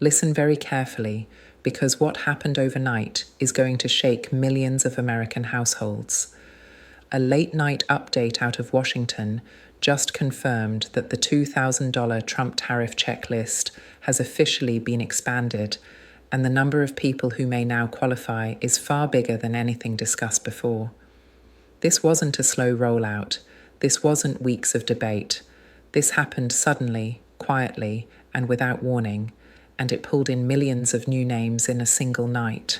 Listen very carefully, because what happened overnight is going to shake millions of American households. A late-night update out of Washington just confirmed that the $2,000 Trump tariff checklist has officially been expanded, and the number of people who may now qualify is far bigger than anything discussed before. This wasn't a slow rollout. This wasn't weeks of debate. This happened suddenly, quietly, and without warning, and it pulled in millions of new names in a single night.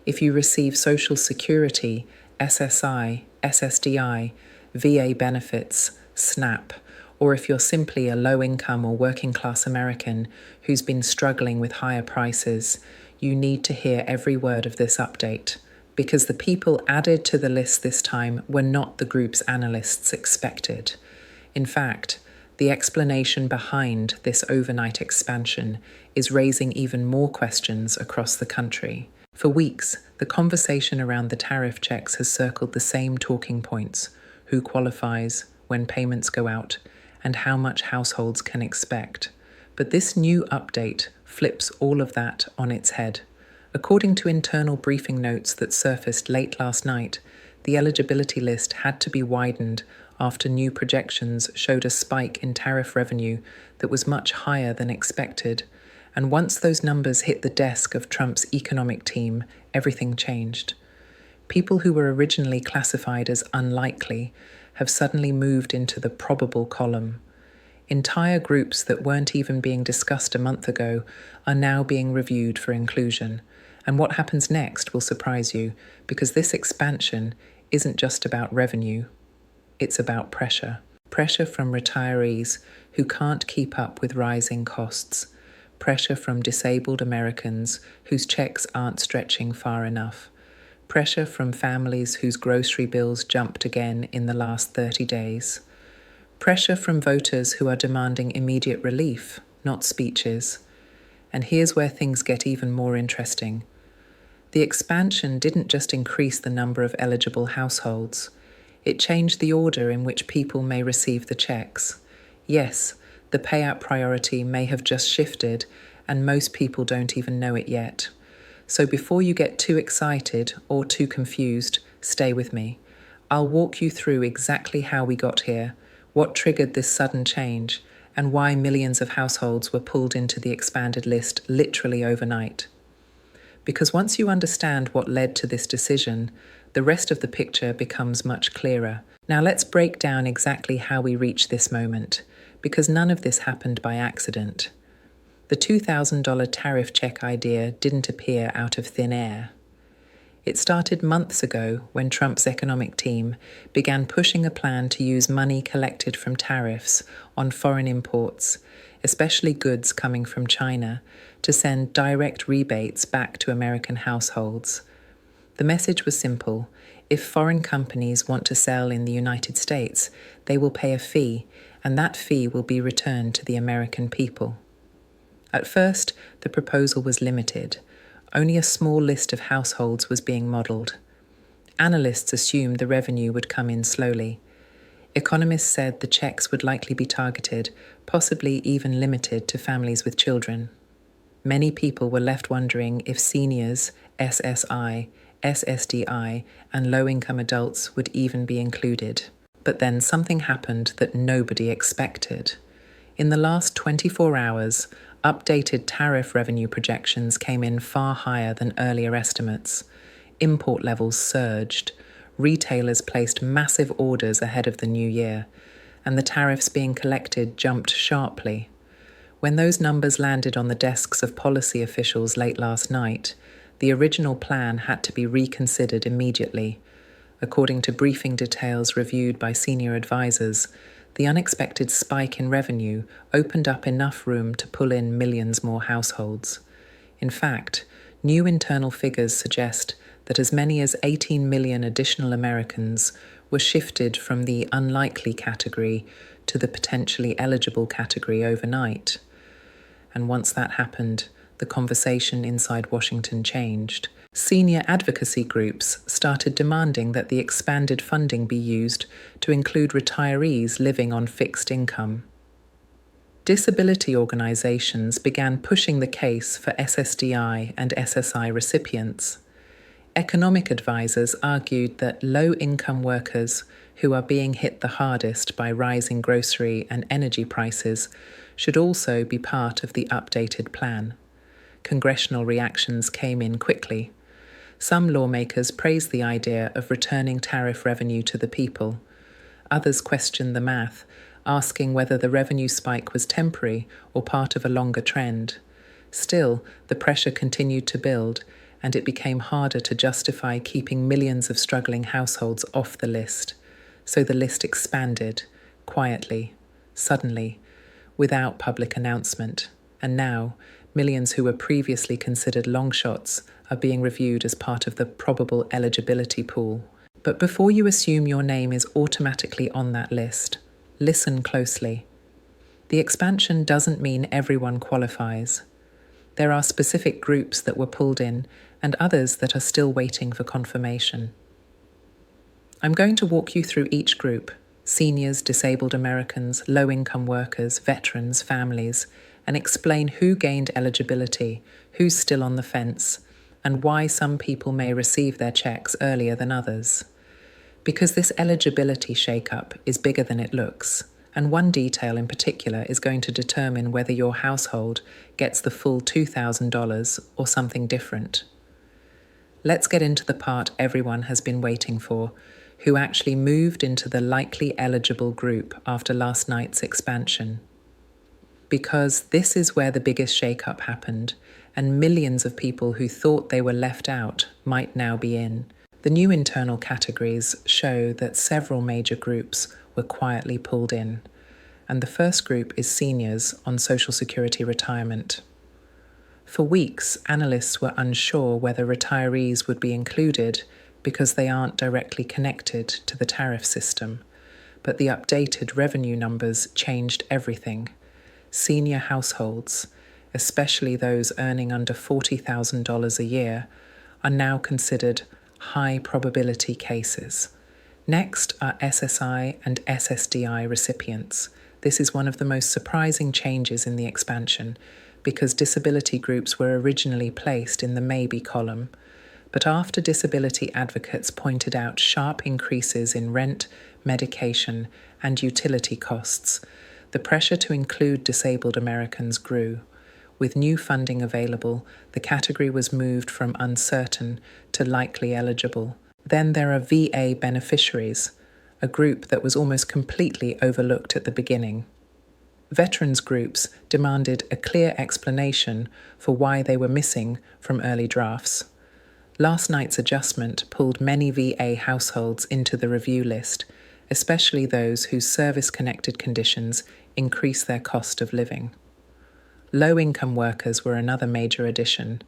If you receive Social Security, SSI, SSDI, VA benefits, SNAP, or if you're simply a low-income or working-class American who's been struggling with higher prices, you need to hear every word of this update, because the people added to the list this time were not the group's analysts expected. In fact, the explanation behind this overnight expansion is raising even more questions across the country. For weeks, the conversation around the tariff checks has circled the same talking points: who qualifies, when payments go out, and how much households can expect. But this new update flips all of that on its head. According to internal briefing notes that surfaced late last night, the eligibility list had to be widened after new projections showed a spike in tariff revenue that was much higher than expected. And once those numbers hit the desk of Trump's economic team, everything changed. People who were originally classified as unlikely have suddenly moved into the probable column. Entire groups that weren't even being discussed a month ago are now being reviewed for inclusion. And what happens next will surprise you, because this expansion isn't just about revenue. It's about pressure. Pressure from retirees who can't keep up with rising costs. Pressure from disabled Americans whose checks aren't stretching far enough. Pressure from families whose grocery bills jumped again in the last 30 days. Pressure from voters who are demanding immediate relief, not speeches. And here's where things get even more interesting. The expansion didn't just increase the number of eligible households. It changed the order in which people may receive the checks. Yes, the payout priority may have just shifted, and most people don't even know it yet. So before you get too excited or too confused, stay with me. I'll walk you through exactly how we got here, what triggered this sudden change, and why millions of households were pulled into the expanded list literally overnight. Because once you understand what led to this decision, the rest of the picture becomes much clearer. Now let's break down exactly how we reached this moment, because none of this happened by accident. The $2,000 tariff check idea didn't appear out of thin air. It started months ago when Trump's economic team began pushing a plan to use money collected from tariffs on foreign imports, especially goods coming from China, to send direct rebates back to American households. The message was simple: if foreign companies want to sell in the United States, they will pay a fee, and that fee will be returned to the American people. At first, the proposal was limited. Only a small list of households was being modelled. Analysts assumed the revenue would come in slowly. Economists said the checks would likely be targeted, possibly even limited to families with children. Many people were left wondering if seniors, SSI, SSDI, and low-income adults would even be included. But then something happened that nobody expected. In the last 24 hours, updated tariff revenue projections came in far higher than earlier estimates. Import levels surged. Retailers placed massive orders ahead of the new year, and the tariffs being collected jumped sharply. When those numbers landed on the desks of policy officials late last night, the original plan had to be reconsidered immediately. According to briefing details reviewed by senior advisors, the unexpected spike in revenue opened up enough room to pull in millions more households. In fact, new internal figures suggest that as many as 18 million additional Americans were shifted from the unlikely category to the potentially eligible category overnight. And once that happened, the conversation inside Washington changed. Senior advocacy groups started demanding that the expanded funding be used to include retirees living on fixed income. Disability organizations began pushing the case for SSDI and SSI recipients. Economic advisors argued that low-income workers who are being hit the hardest by rising grocery and energy prices should also be part of the updated plan. Congressional reactions came in quickly. Some lawmakers praised the idea of returning tariff revenue to the people. Others questioned the math, asking whether the revenue spike was temporary or part of a longer trend. Still, the pressure continued to build, and it became harder to justify keeping millions of struggling households off the list. So the list expanded, quietly, suddenly, without public announcement. And now, millions who were previously considered long shots are being reviewed as part of the probable eligibility pool. But before you assume your name is automatically on that list, listen closely. The expansion doesn't mean everyone qualifies. There are specific groups that were pulled in and others that are still waiting for confirmation. I'm going to walk you through each group: seniors, disabled Americans, low-income workers, veterans, families, and explain who gained eligibility, who's still on the fence, and why some people may receive their checks earlier than others. Because this eligibility shakeup is bigger than it looks, and one detail in particular is going to determine whether your household gets the full $2,000 or something different. Let's get into the part everyone has been waiting for, who actually moved into the likely eligible group after last night's expansion. Because this is where the biggest shakeup happened, and millions of people who thought they were left out might now be in. The new internal categories show that several major groups were quietly pulled in, and the first group is seniors on Social Security retirement. For weeks, analysts were unsure whether retirees would be included because they aren't directly connected to the tariff system, but the updated revenue numbers changed everything. Senior households, especially those earning under $40,000 a year, are now considered high probability cases. Next are SSI and SSDI recipients. This is one of the most surprising changes in the expansion because disability groups were originally placed in the maybe column. But after disability advocates pointed out sharp increases in rent, medication, and utility costs, the pressure to include disabled Americans grew. With new funding available, the category was moved from uncertain to likely eligible. Then there are VA beneficiaries, a group that was almost completely overlooked at the beginning. Veterans groups demanded a clear explanation for why they were missing from early drafts. Last night's adjustment pulled many VA households into the review list, especially those whose service-connected conditions increase their cost of living. Low-income workers were another major addition.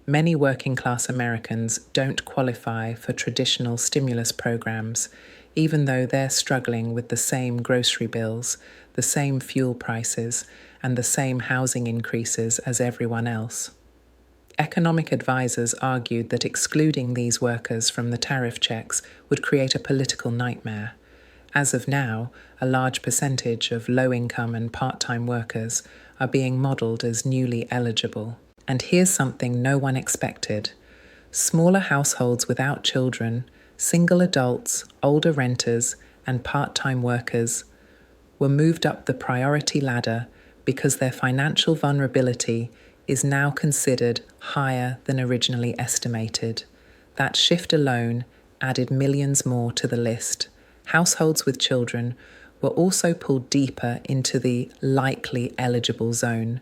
Many working-class Americans don't qualify for traditional stimulus programs, even though they're struggling with the same grocery bills, the same fuel prices, and the same housing increases as everyone else. Economic advisors argued that excluding these workers from the tariff checks would create a political nightmare. As of now, a large percentage of low-income and part-time workers are being modelled as newly eligible. And here's something no one expected. Smaller households without children, single adults, older renters, and part-time workers were moved up the priority ladder because their financial vulnerability is now considered higher than originally estimated. That shift alone added millions more to the list. Households with children were also pulled deeper into the likely eligible zone.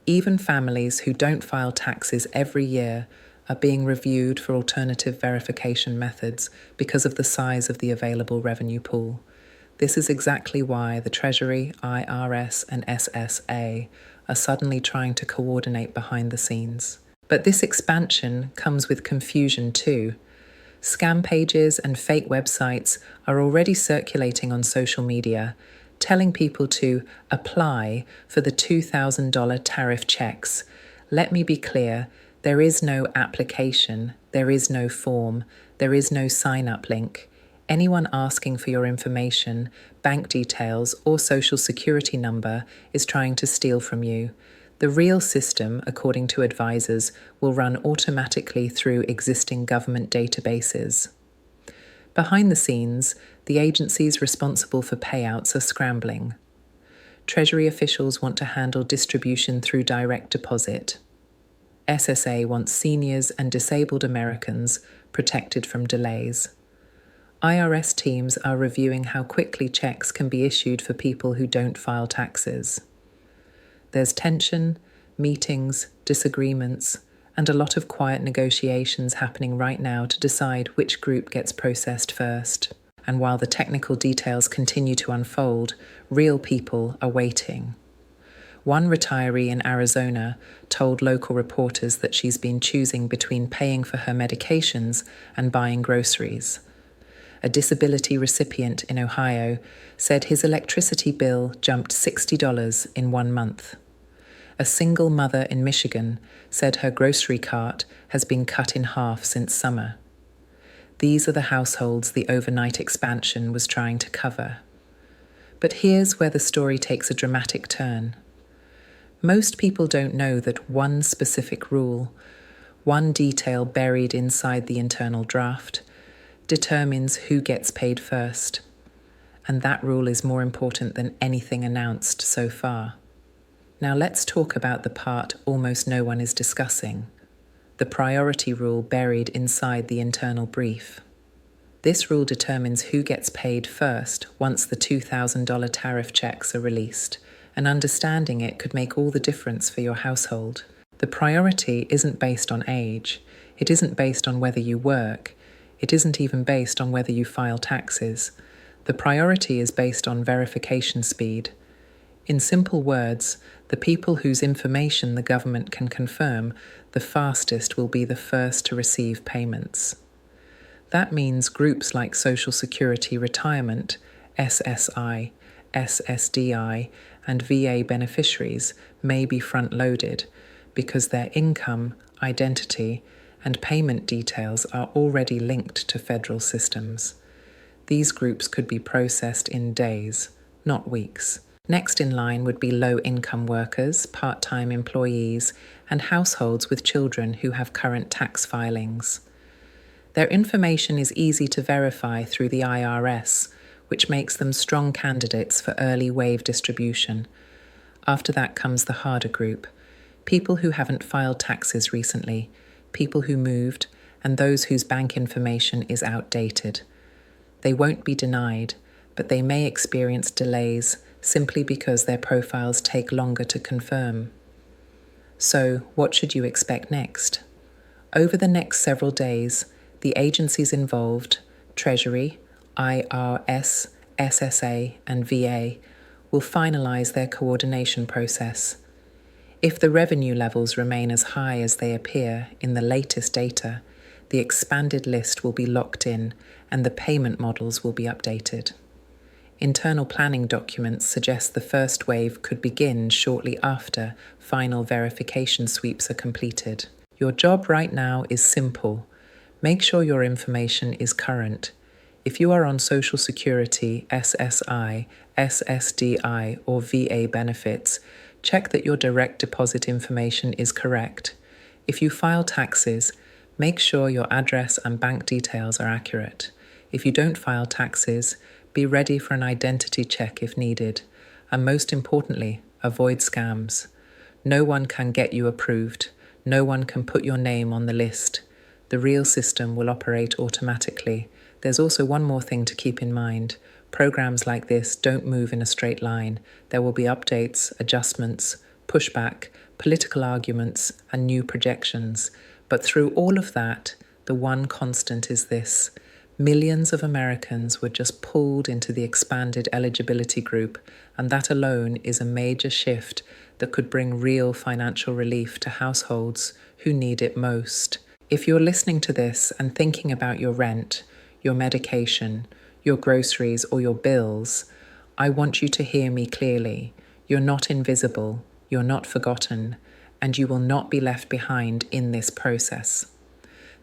Even families who don't file taxes every year are being reviewed for alternative verification methods because of the size of the available revenue pool. This is exactly why the Treasury, IRS, and SSA are suddenly trying to coordinate behind the scenes. But this expansion comes with confusion too. Scam pages and fake websites are already circulating on social media, telling people to apply for the $2,000 tariff checks. Let me be clear, there is no application, there is no form, there is no sign-up link. Anyone asking for your information, bank details, or social security number is trying to steal from you. The real system, according to advisors, will run automatically through existing government databases. Behind the scenes, the agencies responsible for payouts are scrambling. Treasury officials want to handle distribution through direct deposit. SSA wants seniors and disabled Americans protected from delays. IRS teams are reviewing how quickly checks can be issued for people who don't file taxes. There's tension, meetings, disagreements, and a lot of quiet negotiations happening right now to decide which group gets processed first. And while the technical details continue to unfold, real people are waiting. One retiree in Arizona told local reporters that she's been choosing between paying for her medications and buying groceries. A disability recipient in Ohio said his electricity bill jumped $60 in 1 month. A single mother in Michigan said her grocery cart has been cut in half since summer. These are the households the overnight expansion was trying to cover. But here's where the story takes a dramatic turn. Most people don't know that one specific rule, one detail buried inside the internal draft, determines who gets paid first. And that rule is more important than anything announced so far. Now let's talk about the part almost no one is discussing, the priority rule buried inside the internal brief. This rule determines who gets paid first once the $2,000 tariff checks are released, and understanding it could make all the difference for your household. The priority isn't based on age. It isn't based on whether you work. It isn't even based on whether you file taxes. The priority is based on verification speed. In simple words, the people whose information the government can confirm the fastest will be the first to receive payments. That means groups like Social Security Retirement, SSI, SSDI, and VA beneficiaries may be front-loaded because their income, identity, and payment details are already linked to federal systems. These groups could be processed in days, not weeks. Next in line would be low-income workers, part-time employees, and households with children who have current tax filings. Their information is easy to verify through the IRS, which makes them strong candidates for early wave distribution. After that comes the harder group, people who haven't filed taxes recently, people who moved, and those whose bank information is outdated. They won't be denied, but they may experience delays simply because their profiles take longer to confirm. So, what should you expect next? Over the next several days, the agencies involved, Treasury, IRS, SSA, and VA, will finalize their coordination process. If the revenue levels remain as high as they appear in the latest data, the expanded list will be locked in and the payment models will be updated. Internal planning documents suggest the first wave could begin shortly after final verification sweeps are completed. Your job right now is simple. Make sure your information is current. If you are on Social Security, SSI, SSDI, or VA benefits, check that your direct deposit information is correct. If you file taxes, make sure your address and bank details are accurate. If you don't file taxes, be ready for an identity check if needed. And most importantly, avoid scams. No one can get you approved. No one can put your name on the list. The real system will operate automatically. There's also one more thing to keep in mind. Programs like this don't move in a straight line. There will be updates, adjustments, pushback, political arguments, and new projections. But through all of that, the one constant is this. Millions of Americans were just pulled into the expanded eligibility group, and that alone is a major shift that could bring real financial relief to households who need it most. If you're listening to this and thinking about your rent, your medication, your groceries, or your bills, I want you to hear me clearly. You're not invisible, you're not forgotten, and you will not be left behind in this process.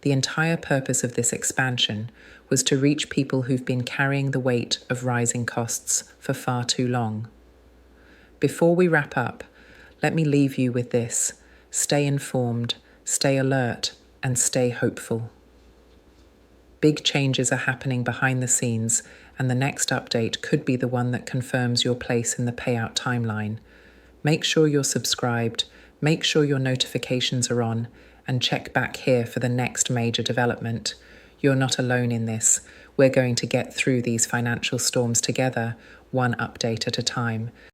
The entire purpose of this expansion was to reach people who've been carrying the weight of rising costs for far too long. Before we wrap up, let me leave you with this: stay informed, stay alert, and stay hopeful. Big changes are happening behind the scenes, and the next update could be the one that confirms your place in the payout timeline. Make sure you're subscribed, make sure your notifications are on, and check back here for the next major development. You're not alone in this. We're going to get through these financial storms together, one update at a time.